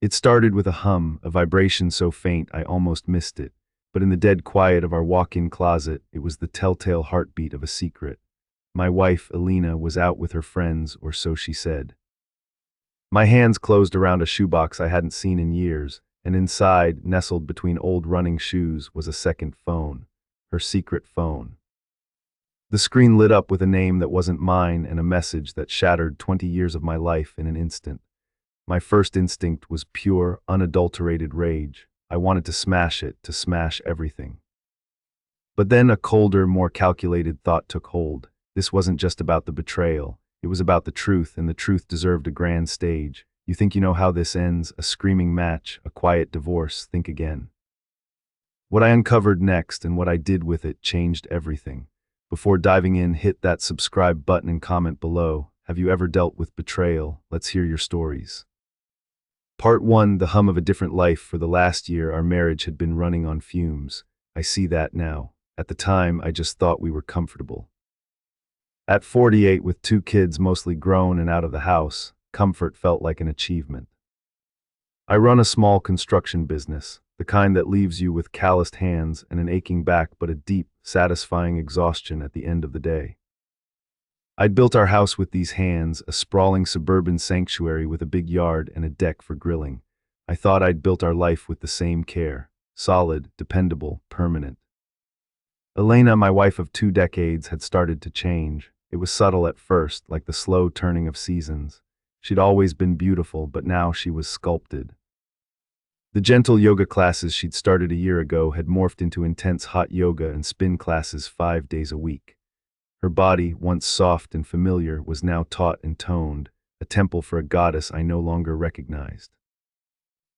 It started with a hum, a vibration so faint I almost missed it, but in the dead quiet of our walk-in closet, it was the telltale heartbeat of a secret. My wife, Alina, was out with her friends, or so she said. My hands closed around a shoebox I hadn't seen in years, and inside, nestled between old running shoes, was a second phone. Her secret phone. The screen lit up with a name that wasn't mine and a message that shattered 20 years of my life in an instant. My first instinct was pure, unadulterated rage. I wanted to smash it, to smash everything. But then a colder, more calculated thought took hold. This wasn't just about the betrayal. It was about the truth, and the truth deserved a grand stage. You think you know how this ends? A screaming match, a quiet divorce. Think again. What I uncovered next and what I did with it changed everything. Before diving in, hit that subscribe button and comment below. Have you ever dealt with betrayal? Let's hear your stories. Part 1, the hum of a different life. For the last year, our marriage had been running on fumes. I see that now. At the time, I just thought we were comfortable. At 48, with 2 kids mostly grown and out of the house, comfort felt like an achievement. I run a small construction business, the kind that leaves you with calloused hands and an aching back, but a deep, satisfying exhaustion at the end of the day. I'd built our house with these hands, a sprawling suburban sanctuary with a big yard and a deck for grilling. I thought I'd built our life with the same care, solid, dependable, permanent. Elena, my wife of 2 decades, had started to change. It was subtle at first, like the slow turning of seasons. She'd always been beautiful, but now she was sculpted. The gentle yoga classes she'd started a year ago had morphed into intense hot yoga and spin classes 5 days a week. Her body, once soft and familiar, was now taut and toned, a temple for a goddess I no longer recognized.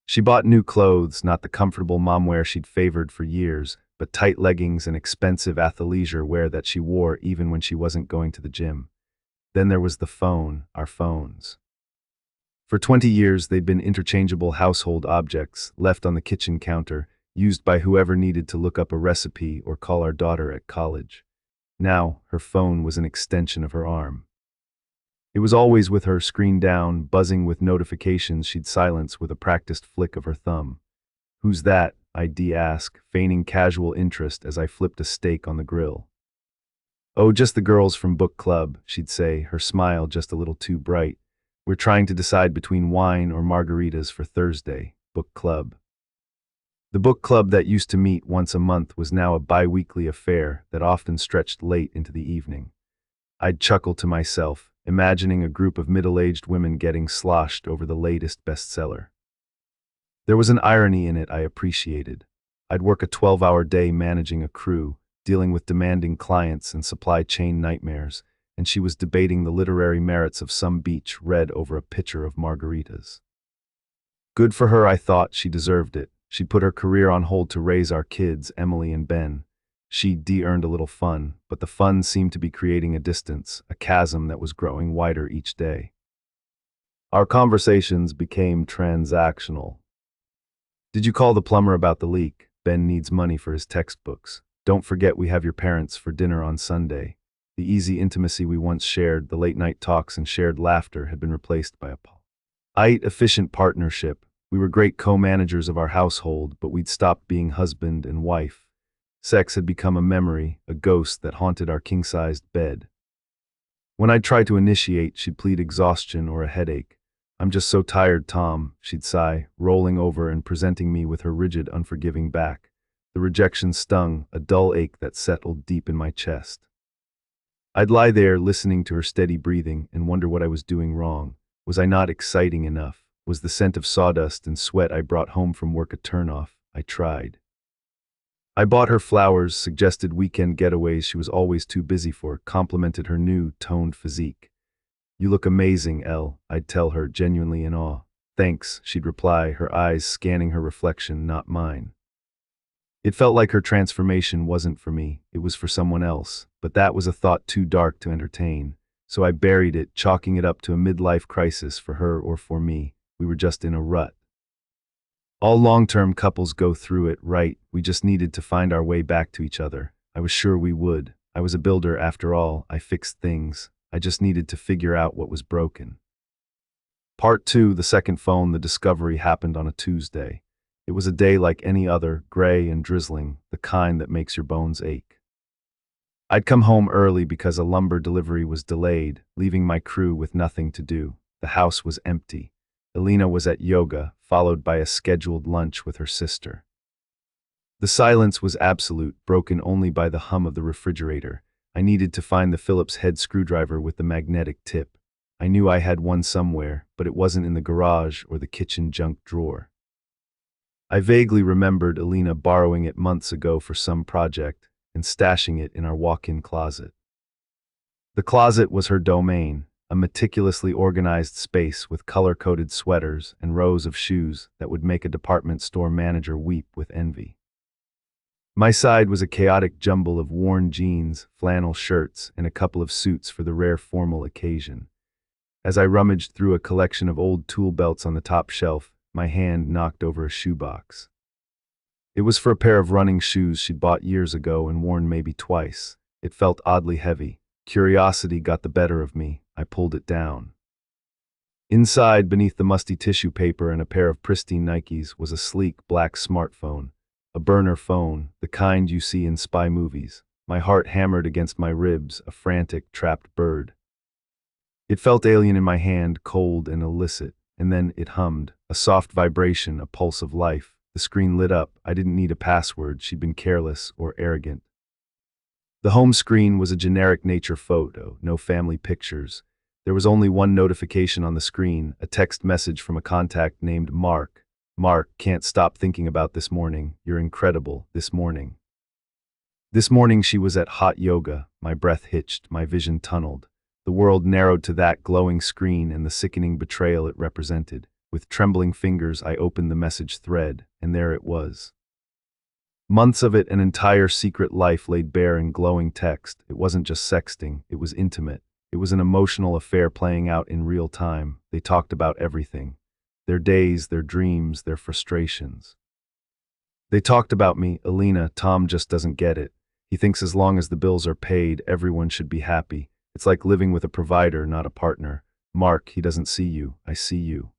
She bought new clothes, not the comfortable momwear she'd favored for years, but tight leggings and expensive athleisure wear that she wore even when she wasn't going to the gym. Then there was the phone, our phones. For 20 years, they'd been interchangeable household objects, left on the kitchen counter, used by whoever needed to look up a recipe or call our daughter at college. Now, her phone was an extension of her arm. It was always with her, screen down, buzzing with notifications she'd silence with a practiced flick of her thumb. "Who's that?" I'd ask, feigning casual interest as I flipped a steak on the grill. "Oh, just the girls from book club," she'd say, her smile just a little too bright. "We're trying to decide between wine or margaritas for Thursday. Book club." The book club that used to meet once a month was now a bi-weekly affair that often stretched late into the evening. I'd chuckle to myself, imagining a group of middle-aged women getting sloshed over the latest bestseller. There was an irony in it I appreciated. I'd work a 12-hour day managing a crew, dealing with demanding clients and supply chain nightmares, and she was debating the literary merits of some beach read over a pitcher of margaritas. Good for her, I thought. She deserved it. She'd put her career on hold to raise our kids, Emily and Ben. She'd earned a little fun, but the fun seemed to be creating a distance, a chasm that was growing wider each day. Our conversations became transactional. "Did you call the plumber about the leak? Ben needs money for his textbooks. Don't forget we have your parents for dinner on Sunday." The easy intimacy we once shared, the late-night talks and shared laughter, had been replaced by a polite, efficient partnership. We were great co-managers of our household, but we'd stopped being husband and wife. Sex had become a memory, a ghost that haunted our king-sized bed. When I'd try to initiate, she'd plead exhaustion or a headache. "I'm just so tired, Tom," she'd sigh, rolling over and presenting me with her rigid, unforgiving back. The rejection stung, a dull ache that settled deep in my chest. I'd lie there listening to her steady breathing and wonder what I was doing wrong. Was I not exciting enough? Was the scent of sawdust and sweat I brought home from work a turnoff? I tried. I bought her flowers, suggested weekend getaways she was always too busy for, complimented her new, toned physique. "You look amazing, Elle," I'd tell her, genuinely in awe. "Thanks," she'd reply, her eyes scanning her reflection, not mine. It felt like her transformation wasn't for me, it was for someone else, but that was a thought too dark to entertain. So I buried it, chalking it up to a midlife crisis for her or for me. We were just in a rut. All long-term couples go through it, right? We just needed to find our way back to each other. I was sure we would. I was a builder after all. I fixed things. I just needed to figure out what was broken. Part 2, the second phone, the discovery happened on a Tuesday. It was a day like any other, gray and drizzling, the kind that makes your bones ache. I'd come home early because a lumber delivery was delayed, leaving my crew with nothing to do. The house was empty. Alina was at yoga, followed by a scheduled lunch with her sister. The silence was absolute, broken only by the hum of the refrigerator. I needed to find the Phillips head screwdriver with the magnetic tip. I knew I had one somewhere, but it wasn't in the garage or the kitchen junk drawer. I vaguely remembered Alina borrowing it months ago for some project and stashing it in our walk-in closet. The closet was her domain, a meticulously organized space with color-coded sweaters and rows of shoes that would make a department store manager weep with envy. My side was a chaotic jumble of worn jeans, flannel shirts, and a couple of suits for the rare formal occasion. As I rummaged through a collection of old tool belts on the top shelf, my hand knocked over a shoebox. It was for a pair of running shoes she'd bought years ago and worn maybe twice. It felt oddly heavy. Curiosity got the better of me. I pulled it down. Inside, beneath the musty tissue paper and a pair of pristine Nikes, was a sleek black smartphone. A burner phone, the kind you see in spy movies. My heart hammered against my ribs, a frantic, trapped bird. It felt alien in my hand, cold and illicit, and then it hummed, a soft vibration, a pulse of life. The screen lit up. I didn't need a password. She'd been careless or arrogant. The home screen was a generic nature photo, no family pictures. There was only one notification on the screen, a text message from a contact named Mark. Mark, can't stop thinking about this morning. You're incredible, this morning. This morning she was at hot yoga. My breath hitched, my vision tunneled. The world narrowed to that glowing screen and the sickening betrayal it represented. With trembling fingers, I opened the message thread, and there it was. Months of it, an entire secret life laid bare in glowing text. It wasn't just sexting, it was intimate. It was an emotional affair playing out in real time. They talked about everything. Their days, their dreams, their frustrations. They talked about me, Alina. Tom just doesn't get it. He thinks as long as the bills are paid, everyone should be happy. It's like living with a provider, not a partner. Mark, he doesn't see you. I see you.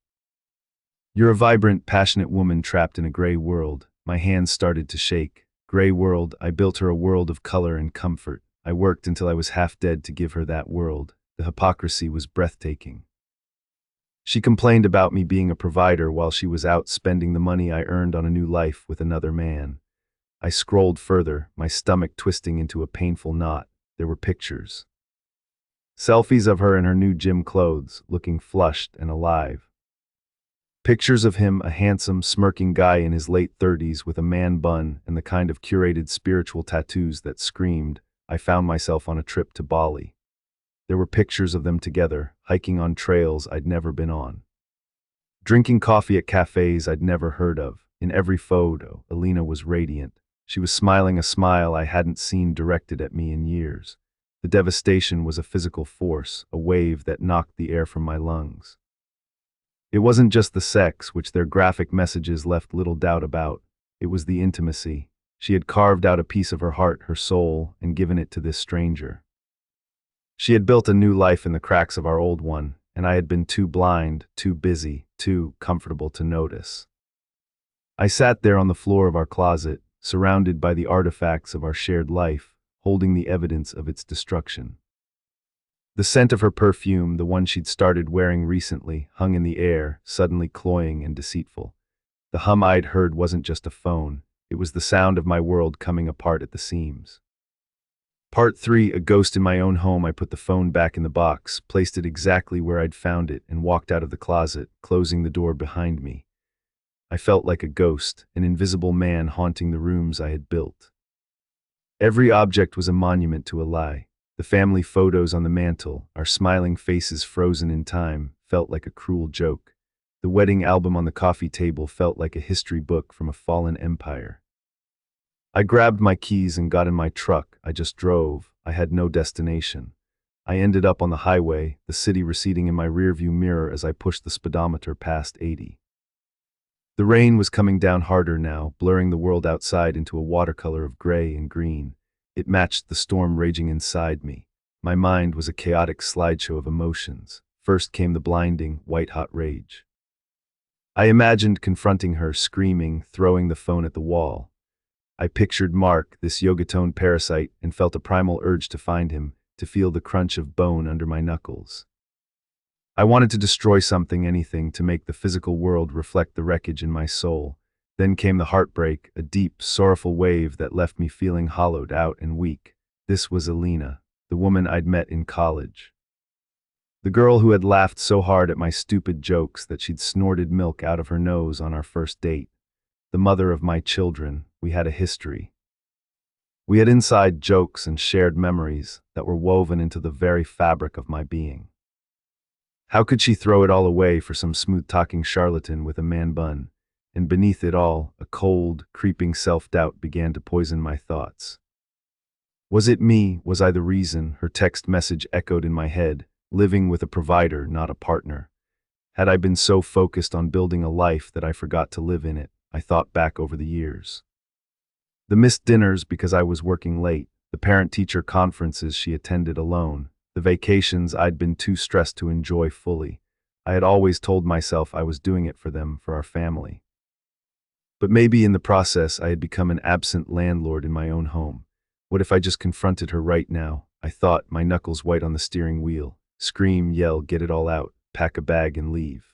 You're a vibrant, passionate woman trapped in a gray world. My hands started to shake. Gray world, I built her a world of color and comfort. I worked until I was half dead to give her that world. The hypocrisy was breathtaking. She complained about me being a provider while she was out spending the money I earned on a new life with another man. I scrolled further, my stomach twisting into a painful knot. There were pictures. Selfies of her in her new gym clothes, looking flushed and alive. Pictures of him, a handsome, smirking guy in his late 30s with a man bun and the kind of curated spiritual tattoos that screamed, I found myself on a trip to Bali. There were pictures of them together, hiking on trails I'd never been on. Drinking coffee at cafes I'd never heard of. In every photo, Alina was radiant. She was smiling a smile I hadn't seen directed at me in years. The devastation was a physical force, a wave that knocked the air from my lungs. It wasn't just the sex, which their graphic messages left little doubt about. It was the intimacy. She had carved out a piece of her heart, her soul, and given it to this stranger. She had built a new life in the cracks of our old one, and I had been too blind, too busy, too comfortable to notice. I sat there on the floor of our closet, surrounded by the artifacts of our shared life, holding the evidence of its destruction. The scent of her perfume, the one she'd started wearing recently, hung in the air, suddenly cloying and deceitful. The hum I'd heard wasn't just a phone. It was the sound of my world coming apart at the seams. Part 3, a ghost in my own home. I put the phone back in the box, placed it exactly where I'd found it, and walked out of the closet, closing the door behind me. I felt like a ghost, an invisible man haunting the rooms I had built. Every object was a monument to a lie. The family photos on the mantel, our smiling faces frozen in time, felt like a cruel joke. The wedding album on the coffee table felt like a history book from a fallen empire. I grabbed my keys and got in my truck. I just drove. I had no destination. I ended up on the highway, the city receding in my rearview mirror as I pushed the speedometer past 80. The rain was coming down harder now, blurring the world outside into a watercolor of gray and green. It matched the storm raging inside me. My mind was a chaotic slideshow of emotions. First came the blinding, white-hot rage. I imagined confronting her, screaming, throwing the phone at the wall. I pictured Mark, this yogatone parasite, and felt a primal urge to find him, to feel the crunch of bone under my knuckles. I wanted to destroy something, anything, to make the physical world reflect the wreckage in my soul. Then came the heartbreak, a deep, sorrowful wave that left me feeling hollowed out and weak. This was Alina, the woman I'd met in college. The girl who had laughed so hard at my stupid jokes that she'd snorted milk out of her nose on our first date. The mother of my children. We had a history. We had inside jokes and shared memories that were woven into the very fabric of my being. How could she throw it all away for some smooth-talking charlatan with a man bun? And beneath it all, a cold, creeping self-doubt began to poison my thoughts. Was it me? Was I the reason? Her text message echoed in my head, living with a provider, not a partner. Had I been so focused on building a life that I forgot to live in it? I thought back over the years. The missed dinners because I was working late, the parent-teacher conferences she attended alone, the vacations I'd been too stressed to enjoy fully. I had always told myself I was doing it for them, for our family. But maybe in the process I had become an absent landlord in my own home. What if I just confronted her right now? I thought, my knuckles white on the steering wheel. Scream, yell, get it all out, pack a bag and leave.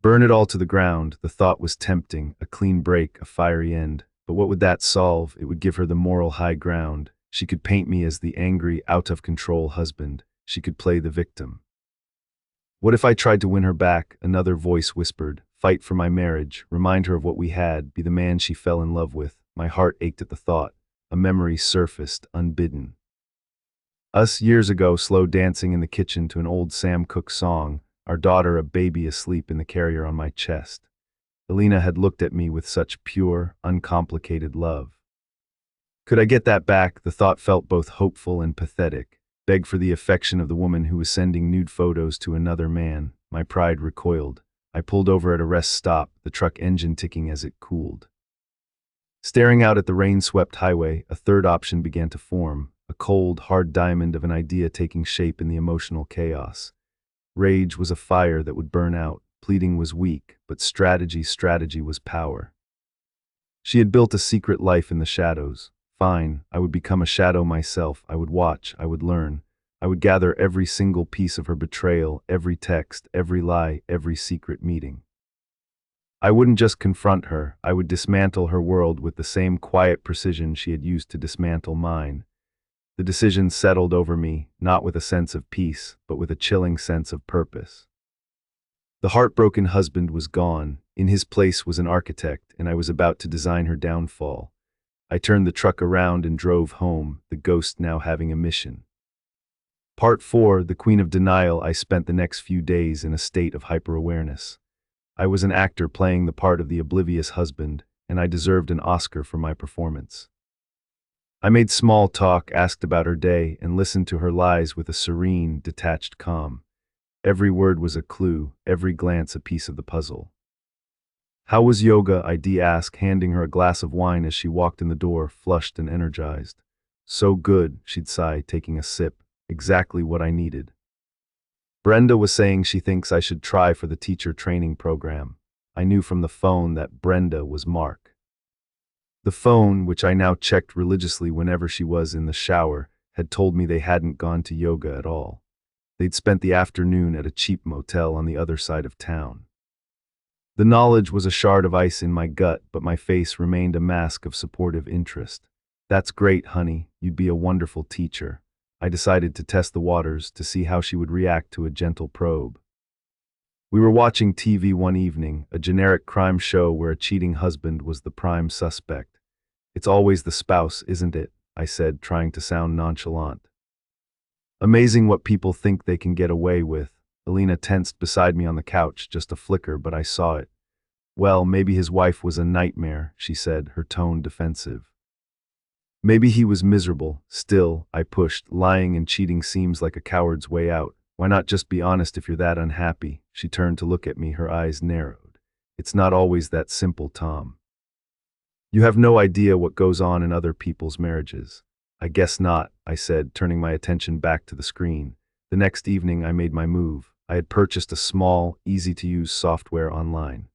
Burn it all to the ground. The thought was tempting, a clean break, a fiery end. But what would that solve? It would give her the moral high ground. She could paint me as the angry, out-of-control husband. She could play the victim. What if I tried to win her back? Another voice whispered, fight for my marriage, remind her of what we had, be the man she fell in love with. My heart ached at the thought. A memory surfaced, unbidden. Us years ago, slow dancing in the kitchen to an old Sam Cooke song, our daughter a baby asleep in the carrier on my chest. Alina had looked at me with such pure, uncomplicated love. Could I get that back? The thought felt both hopeful and pathetic. Beg for the affection of the woman who was sending nude photos to another man. My pride recoiled. I pulled over at a rest stop, the truck engine ticking as it cooled. Staring out at the rain-swept highway, a third option began to form, a cold, hard diamond of an idea taking shape in the emotional chaos. Rage was a fire that would burn out. Pleading was weak, but strategy was power. She had built a secret life in the shadows. Fine, I would become a shadow myself. I would watch, I would learn. I would gather every single piece of her betrayal, every text, every lie, every secret meeting. I wouldn't just confront her, I would dismantle her world with the same quiet precision she had used to dismantle mine. The decision settled over me, not with a sense of peace, but with a chilling sense of purpose. The heartbroken husband was gone. In his place was an architect, and I was about to design her downfall. I turned the truck around and drove home, the ghost now having a mission. Part 4, The Queen of Denial. I spent the next few days in a state of hyper-awareness. I was an actor playing the part of the oblivious husband, and I deserved an Oscar for my performance. I made small talk, asked about her day, and listened to her lies with a serene, detached calm. Every word was a clue, every glance a piece of the puzzle. How was yoga? I asked, handing her a glass of wine as she walked in the door, flushed and energized. So good, she'd sigh, taking a sip. Exactly what I needed. Brenda was saying she thinks I should try for the teacher training program. I knew from the phone that Brenda was Mark. The phone, which I now checked religiously whenever she was in the shower, had told me they hadn't gone to yoga at all. They'd spent the afternoon at a cheap motel on the other side of town. The knowledge was a shard of ice in my gut, but my face remained a mask of supportive interest. That's great, honey. You'd be a wonderful teacher. I decided to test the waters to see how she would react to a gentle probe. We were watching TV one evening, a generic crime show where a cheating husband was the prime suspect. It's always the spouse, isn't it? I said, trying to sound nonchalant. Amazing what people think they can get away with. Alina tensed beside me on the couch, just a flicker, but I saw it. Well, maybe his wife was a nightmare, she said, her tone defensive. Maybe he was miserable. Still, I pushed, lying and cheating seems like a coward's way out. Why not just be honest if you're that unhappy? She turned to look at me, her eyes narrowed. It's not always that simple, Tom. You have no idea what goes on in other people's marriages. I guess not, I said, turning my attention back to the screen. The next evening, I made my move. I had purchased a small, easy-to-use software online.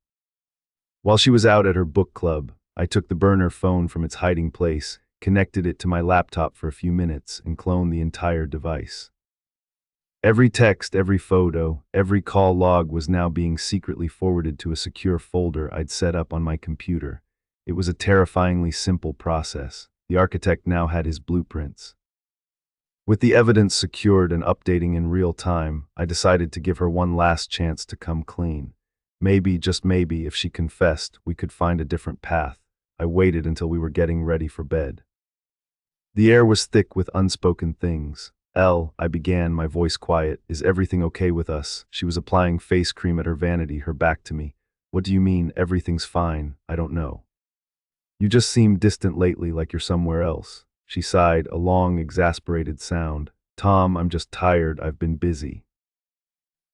While she was out at her book club, I took the burner phone from its hiding place, connected it to my laptop for a few minutes, and cloned the entire device. Every text, every photo, every call log was now being secretly forwarded to a secure folder I'd set up on my computer. It was a terrifyingly simple process. The architect now had his blueprints. With the evidence secured and updating in real time, I decided to give her one last chance to come clean. Maybe, just maybe, if she confessed, we could find a different path. I waited until we were getting ready for bed. The air was thick with unspoken things. I began, my voice quiet. Is everything okay with us? She was applying face cream at her vanity, her back to me. What do you mean, everything's fine? I don't know. You just seem distant lately, like you're somewhere else. She sighed, a long, exasperated sound. Tom, I'm just tired, I've been busy.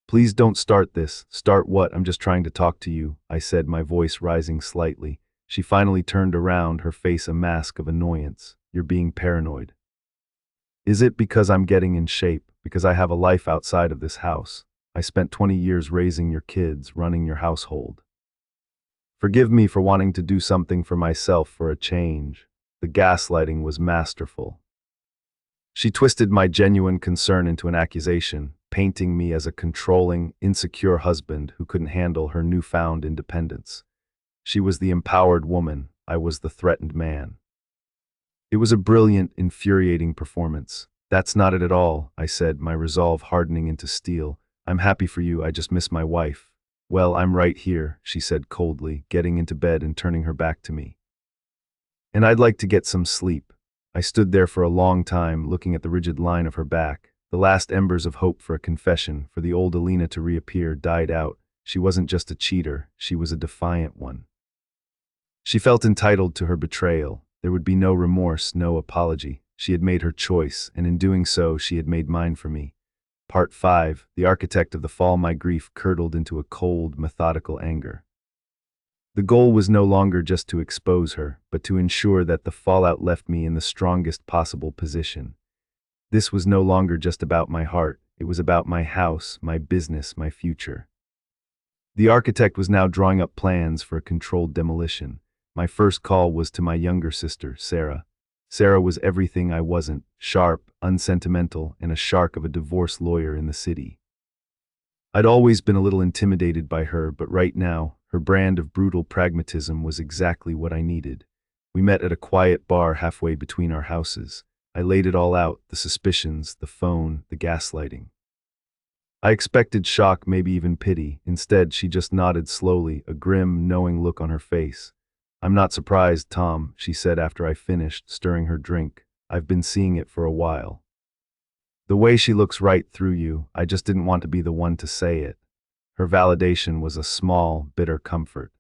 Please don't start this. Start what? I'm just trying to talk to you, I said, my voice rising slightly. She finally turned around, her face a mask of annoyance. You're being paranoid. Is it because I'm getting in shape? Because I have a life outside of this house? I spent 20 years raising your kids, running your household. Forgive me for wanting to do something for myself for a change. The gaslighting was masterful. She twisted my genuine concern into an accusation, painting me as a controlling, insecure husband who couldn't handle her newfound independence. She was the empowered woman, I was the threatened man. It was a brilliant, infuriating performance. That's not it at all, I said, my resolve hardening into steel. I'm happy for you, I just miss my wife. Well, I'm right here, she said coldly, getting into bed and turning her back to me. And I'd like to get some sleep. I stood there for a long time, looking at the rigid line of her back. The last embers of hope for a confession, for the old Alina to reappear, died out. She wasn't just a cheater, she was a defiant one. She felt entitled to her betrayal. There would be no remorse, no apology. She had made her choice, and in doing so, she had made mine for me. Part 5, the architect of the fall, my grief curdled into a cold, methodical anger. The goal was no longer just to expose her, but to ensure that the fallout left me in the strongest possible position. This was no longer just about my heart, it was about my house, my business, my future. The architect was now drawing up plans for a controlled demolition. My first call was to my younger sister, Sarah. Sarah was everything I wasn't, sharp, unsentimental, and a shark of a divorce lawyer in the city. I'd always been a little intimidated by her, but right now, her brand of brutal pragmatism was exactly what I needed. We met at a quiet bar halfway between our houses. I laid it all out, the suspicions, the phone, the gaslighting. I expected shock, maybe even pity. Instead, she just nodded slowly, a grim, knowing look on her face. I'm not surprised, Tom, she said after I finished, stirring her drink. I've been seeing it for a while. The way she looks right through you, I just didn't want to be the one to say it. Her validation was a small, bitter comfort.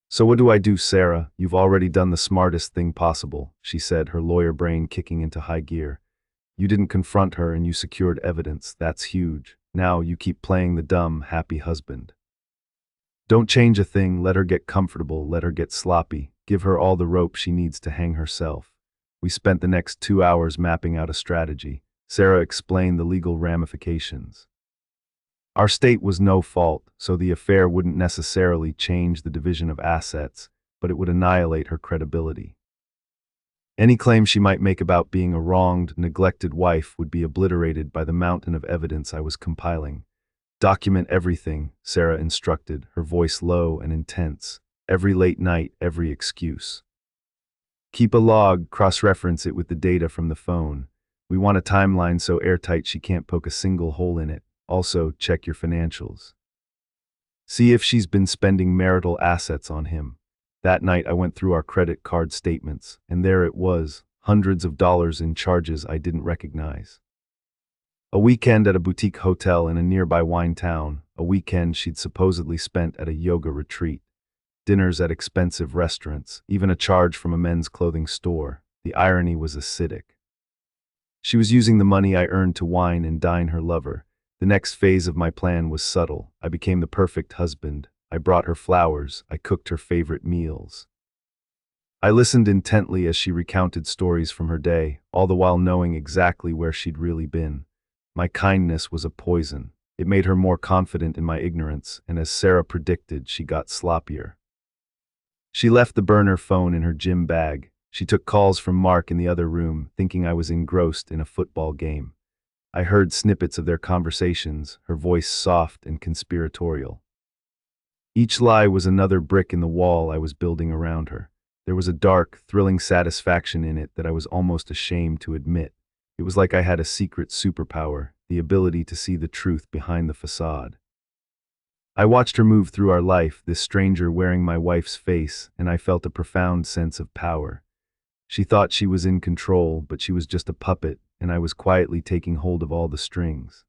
So what do I do, Sarah? You've already done the smartest thing possible, she said, her lawyer brain kicking into high gear. You didn't confront her and you secured evidence. That's huge. Now you keep playing the dumb, happy husband. Don't change a thing, let her get comfortable, let her get sloppy, give her all the rope she needs to hang herself. We spent the next 2 hours mapping out a strategy. Sarah explained the legal ramifications. Our state was no fault, so the affair wouldn't necessarily change the division of assets, but it would annihilate her credibility. Any claim she might make about being a wronged, neglected wife would be obliterated by the mountain of evidence I was compiling. Document everything, Sarah instructed, her voice low and intense. Every late night, every excuse. Keep a log, cross-reference it with the data from the phone. We want a timeline so airtight she can't poke a single hole in it. Also, check your financials. See if she's been spending marital assets on him. That night I went through our credit card statements, and there it was, hundreds of dollars in charges I didn't recognize. A weekend at a boutique hotel in a nearby wine town, a weekend she'd supposedly spent at a yoga retreat, dinners at expensive restaurants, even a charge from a men's clothing store. The irony was acidic. She was using the money I earned to wine and dine her lover. The next phase of my plan was subtle. I became the perfect husband. I brought her flowers. I cooked her favorite meals. I listened intently as she recounted stories from her day, all the while knowing exactly where she'd really been. My kindness was a poison. It made her more confident in my ignorance, and as Sarah predicted, she got sloppier. She left the burner phone in her gym bag. She took calls from Mark in the other room, thinking I was engrossed in a football game. I heard snippets of their conversations, her voice soft and conspiratorial. Each lie was another brick in the wall I was building around her. There was a dark, thrilling satisfaction in it that I was almost ashamed to admit. It was like I had a secret superpower, the ability to see the truth behind the facade. I watched her move through our life, this stranger wearing my wife's face, and I felt a profound sense of power. She thought she was in control, but she was just a puppet, and I was quietly taking hold of all the strings.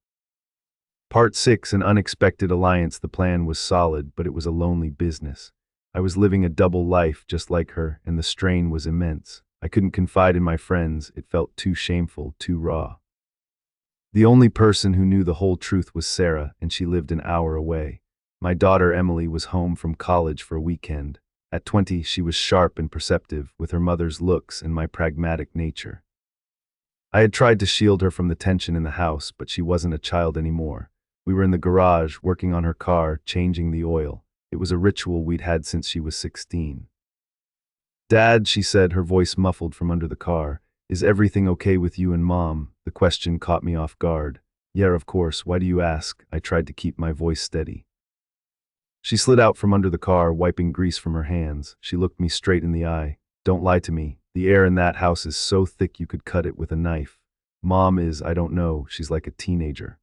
Part 6, an unexpected alliance. The plan was solid, but it was a lonely business. I was living a double life just like her, and the strain was immense. I couldn't confide in my friends. It felt too shameful, too raw. The only person who knew the whole truth was Sarah, and she lived an hour away. My daughter Emily was home from college for a weekend. At 20, she was sharp and perceptive, with her mother's looks and my pragmatic nature. I had tried to shield her from the tension in the house, but she wasn't a child anymore. We were in the garage, working on her car, changing the oil. It was a ritual we'd had since she was 16. "Dad," she said, her voice muffled from under the car, "is everything okay with you and Mom?" The question caught me off guard. "Yeah, of course. Why do you ask?" I tried to keep my voice steady. She slid out from under the car, wiping grease from her hands. She looked me straight in the eye. "Don't lie to me. The air in that house is so thick you could cut it with a knife. Mom is, I don't know, she's like a teenager.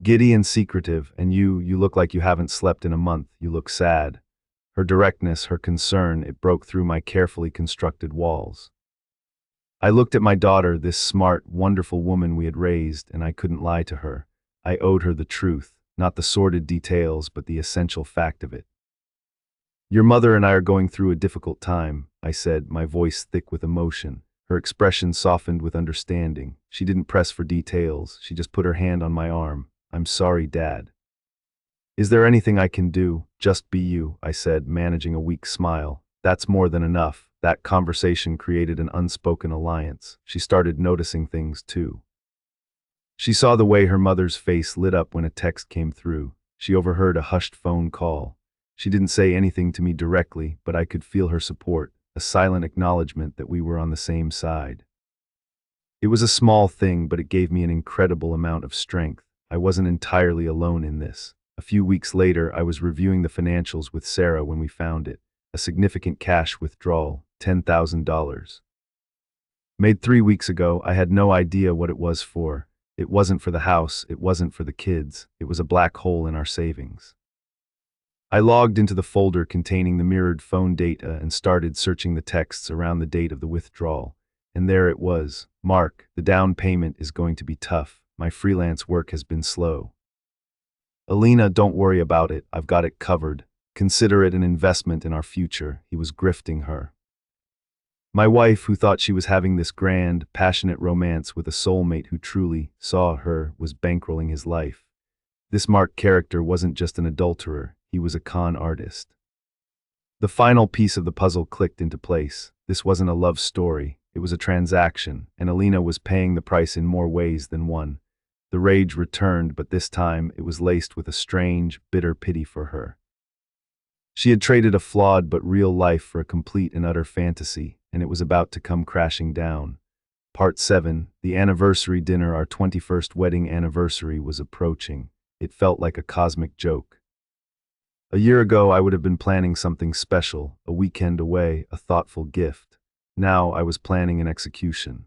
Giddy and secretive, and you look like you haven't slept in a month. You look sad." Her directness, her concern, it broke through my carefully constructed walls. I looked at my daughter, this smart, wonderful woman we had raised, and I couldn't lie to her. I owed her the truth, not the sordid details, but the essential fact of it. "Your mother and I are going through a difficult time," I said, my voice thick with emotion. Her expression softened with understanding. She didn't press for details, she just put her hand on my arm. "I'm sorry, Dad." "Is there anything I can do?" "Just be you," I said, managing a weak smile. "That's more than enough." That conversation created an unspoken alliance. She started noticing things too. She saw the way her mother's face lit up when a text came through. She overheard a hushed phone call. She didn't say anything to me directly, but I could feel her support, a silent acknowledgement that we were on the same side. It was a small thing, but it gave me an incredible amount of strength. I wasn't entirely alone in this. A few weeks later, I was reviewing the financials with Sarah when we found it. A significant cash withdrawal, $10,000. Made 3 weeks ago. I had no idea what it was for. It wasn't for the house, it wasn't for the kids. It was a black hole in our savings. I logged into the folder containing the mirrored phone data and started searching the texts around the date of the withdrawal. And there it was. "Mark, the down payment is going to be tough. My freelance work has been slow." "Alina, don't worry about it. I've got it covered. Consider it an investment in our future." He was grifting her. My wife, who thought she was having this grand, passionate romance with a soulmate who truly saw her, was bankrolling his life. This Mark character wasn't just an adulterer, he was a con artist. The final piece of the puzzle clicked into place. This wasn't a love story, it was a transaction, and Alina was paying the price in more ways than one. The rage returned, but this time it was laced with a strange, bitter pity for her. She had traded a flawed but real life for a complete and utter fantasy, and it was about to come crashing down. Part 7, the anniversary dinner. Our 21st wedding anniversary was approaching. It felt like a cosmic joke. A year ago, I would have been planning something special, a weekend away, a thoughtful gift. Now I was planning an execution.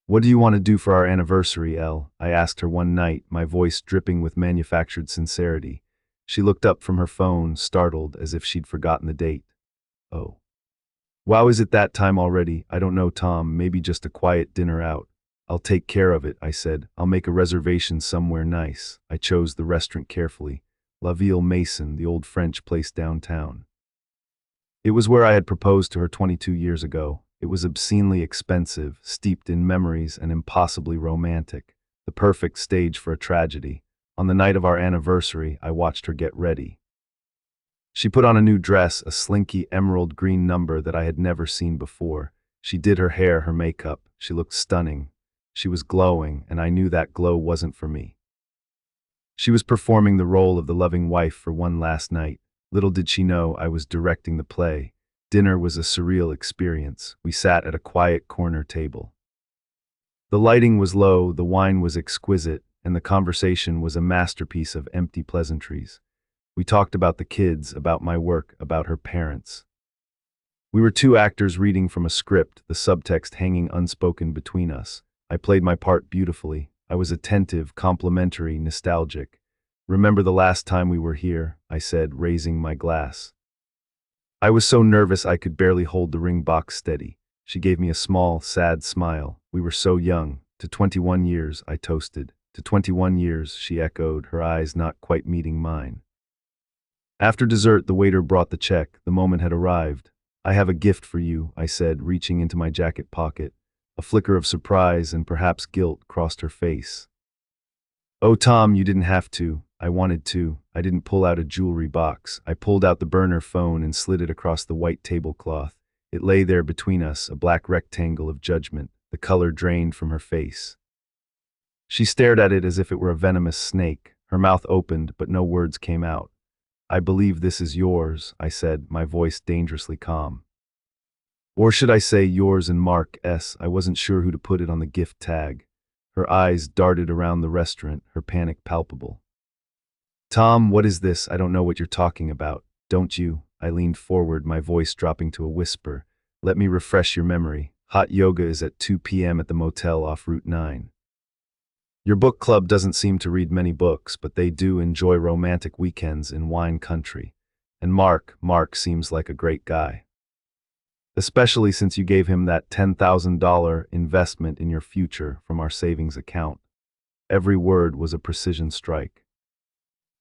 "What do you want to do for our anniversary, Elle?" I asked her one night, my voice dripping with manufactured sincerity. She looked up from her phone, startled, as if she'd forgotten the date. "Oh. Wow, is it that time already?" "I don't know, Tom, maybe just a quiet dinner out." "I'll take care of it," I said. "I'll make a reservation somewhere nice." I chose the restaurant carefully. La Ville Maison, the old French place downtown. It was where I had proposed to her 22 years ago. It was obscenely expensive, steeped in memories, and impossibly romantic. The perfect stage for a tragedy. On the night of our anniversary, I watched her get ready. She put on a new dress, a slinky emerald green number that I had never seen before. She did her hair, her makeup. She looked stunning. She was glowing, and I knew that glow wasn't for me. She was performing the role of the loving wife for one last night. Little did she know I was directing the play. Dinner was a surreal experience. We sat at a quiet corner table. The lighting was low, the wine was exquisite, and the conversation was a masterpiece of empty pleasantries. We talked about the kids, about my work, about her parents. We were two actors reading from a script, the subtext hanging unspoken between us. I played my part beautifully. I was attentive, complimentary, nostalgic. "Remember the last time we were here?" I said, raising my glass. I was so nervous I could barely hold the ring box steady. She gave me a small, sad smile. "We were so young. To 21 years," I toasted. "To 21 years," she echoed, her eyes not quite meeting mine. After dessert, the waiter brought the check. The moment had arrived. "I have a gift for you," I said, reaching into my jacket pocket. A flicker of surprise and perhaps guilt crossed her face. "Oh, Tom, you didn't have to. I wanted to." I didn't pull out a jewelry box. I pulled out the burner phone and slid it across the white tablecloth. It lay there between us, a black rectangle of judgment, the color drained from her face. She stared at it as if it were a venomous snake. Her mouth opened, but no words came out. "I believe this is yours," I said, my voice dangerously calm. Or should I say yours and Mark S. I wasn't sure who to put it on the gift tag. Her eyes darted around the restaurant, her panic palpable. "Tom, what is this? I don't know what you're talking about." "Don't you?" I leaned forward, my voice dropping to a whisper. "Let me refresh your memory. Hot yoga is at 2 p.m. at the motel off Route 9. Your book club doesn't seem to read many books, but they do enjoy romantic weekends in wine country. And Mark seems like a great guy. Especially since you gave him that $10,000 investment in your future from our savings account." Every word was a precision strike.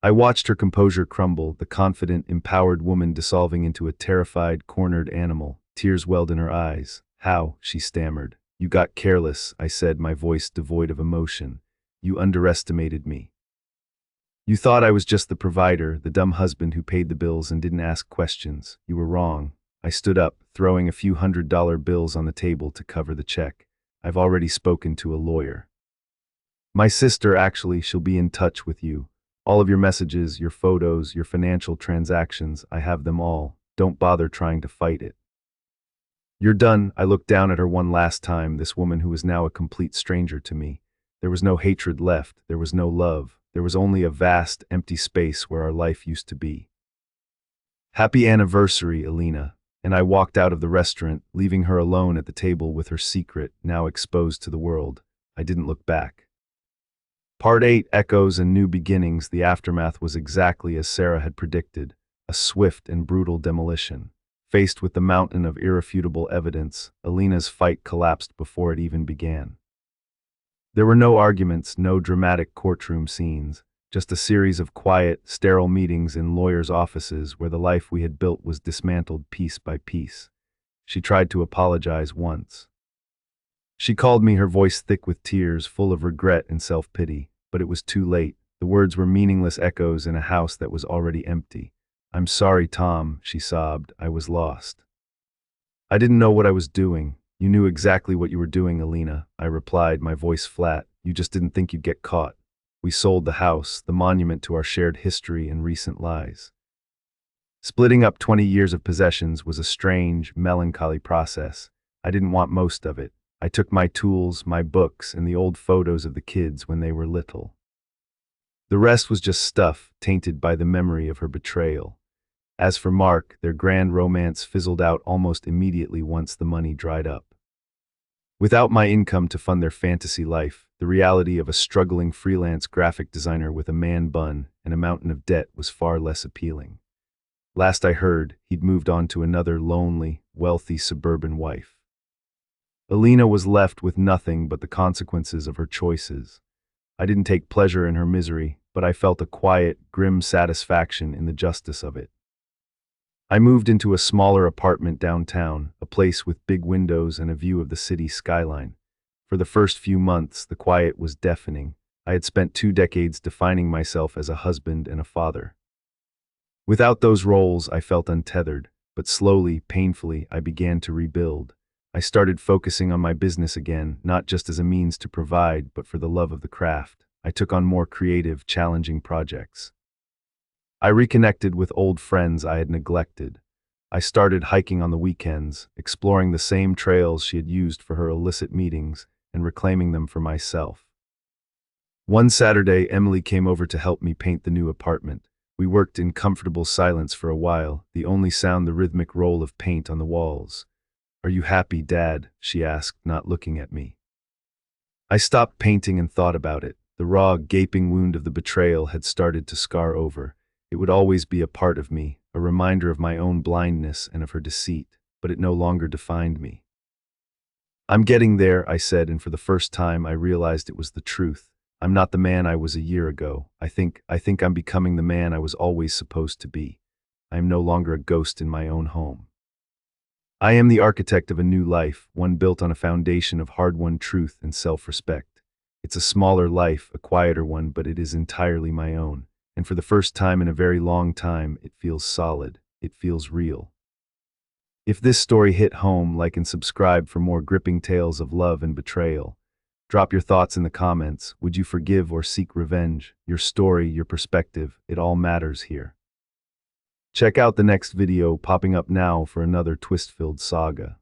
I watched her composure crumble, the confident, empowered woman dissolving into a terrified, cornered animal. Tears welled in her eyes. "How?" she stammered. "You got careless," I said, my voice devoid of emotion. "You underestimated me. You thought I was just the provider, the dumb husband who paid the bills and didn't ask questions. You were wrong." I stood up, throwing a few $100 bills on the table to cover the check. "I've already spoken to a lawyer. My sister, actually, she'll be in touch with you. All of your messages, your photos, your financial transactions, I have them all. Don't bother trying to fight it." "You're done." I looked down at her one last time, this woman who was now a complete stranger to me. There was no hatred left, there was no love. There was only a vast, empty space where our life used to be. "Happy anniversary, Alina." And I walked out of the restaurant, leaving her alone at the table with her secret, now exposed to the world. I didn't look back. Part 8, Echoes and New Beginnings. The aftermath was exactly as Sarah had predicted, a swift and brutal demolition. Faced with the mountain of irrefutable evidence, Alina's fight collapsed before it even began. There were no arguments, no dramatic courtroom scenes, just a series of quiet, sterile meetings in lawyers' offices where the life we had built was dismantled piece by piece. She tried to apologize once. She called me, her voice thick with tears, full of regret and self-pity, but it was too late. The words were meaningless echoes in a house that was already empty. "I'm sorry, Tom," she sobbed. "I was lost. I didn't know what I was doing." "You knew exactly what you were doing, Alina," I replied, my voice flat. "You just didn't think you'd get caught. We sold the house, the monument to our shared history and recent lies." Splitting up 20 years of possessions was a strange, melancholy process. I didn't want most of it. I took my tools, my books, and the old photos of the kids when they were little. The rest was just stuff, tainted by the memory of her betrayal. As for Mark, their grand romance fizzled out almost immediately once the money dried up. Without my income to fund their fantasy life, the reality of a struggling freelance graphic designer with a man bun and a mountain of debt was far less appealing. Last I heard, he'd moved on to another lonely, wealthy suburban wife. Alina was left with nothing but the consequences of her choices. I didn't take pleasure in her misery, but I felt a quiet, grim satisfaction in the justice of it. I moved into a smaller apartment downtown, a place with big windows and a view of the city skyline. For the first few months, the quiet was deafening. I had spent 2 decades defining myself as a husband and a father. Without those roles, I felt untethered, but slowly, painfully, I began to rebuild. I started focusing on my business again, not just as a means to provide, but for the love of the craft. I took on more creative, challenging projects. I reconnected with old friends I had neglected. I started hiking on the weekends, exploring the same trails she had used for her illicit meetings, and reclaiming them for myself. One Saturday, Emily came over to help me paint the new apartment. We worked in comfortable silence for a while, the only sound the rhythmic roll of paint on the walls. "Are you happy, Dad?" she asked, not looking at me. I stopped painting and thought about it. The raw, gaping wound of the betrayal had started to scar over. It would always be a part of me, a reminder of my own blindness and of her deceit, but it no longer defined me. "I'm getting there," I said, and for the first time I realized it was the truth. I'm not the man I was a year ago. I think I'm becoming the man I was always supposed to be. I am no longer a ghost in my own home. I am the architect of a new life, one built on a foundation of hard-won truth and self-respect. It's a smaller life, a quieter one, but it is entirely my own. And for the first time in a very long time, it feels solid. It feels real. If this story hit home, like and subscribe for more gripping tales of love and betrayal. Drop your thoughts in the comments. Would you forgive or seek revenge? Your story, your perspective, it all matters here. Check out the next video popping up now for another twist-filled saga.